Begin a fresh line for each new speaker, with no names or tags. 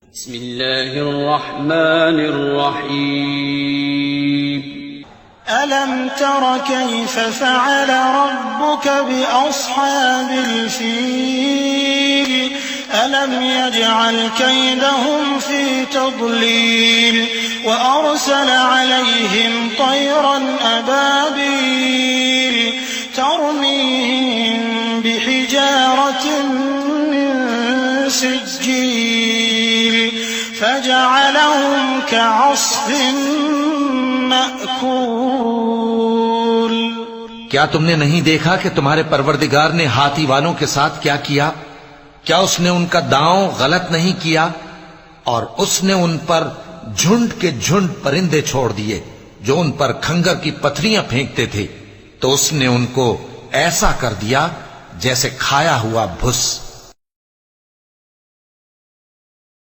बिस्मिल्लाहिर्रहमानिर्रहीम।
अलम तर कैफ फ़अल रब्बुक बिअस्हाबिल फ़ील अलम यजअल कैदहुम फ़ी तज़लील व अरसल अलैहिम तयरन अबाबील तरमीहिम बिहिजारतिन मिन सिज्जील फजअलहुम कअस्फ़िन मअकूल।
क्या तुमने नहीं देखा कि तुम्हारे परवरदिगार ने हाथी वालों के साथ क्या किया? क्या उसने उनका दांव गलत नहीं किया? और उसने उन पर झुंड के झुंड परिंदे छोड़ दिए जो उन पर खंगर की पथरियां फेंकते थे, तो उसने उनको ऐसा कर दिया जैसे खाया हुआ भुस।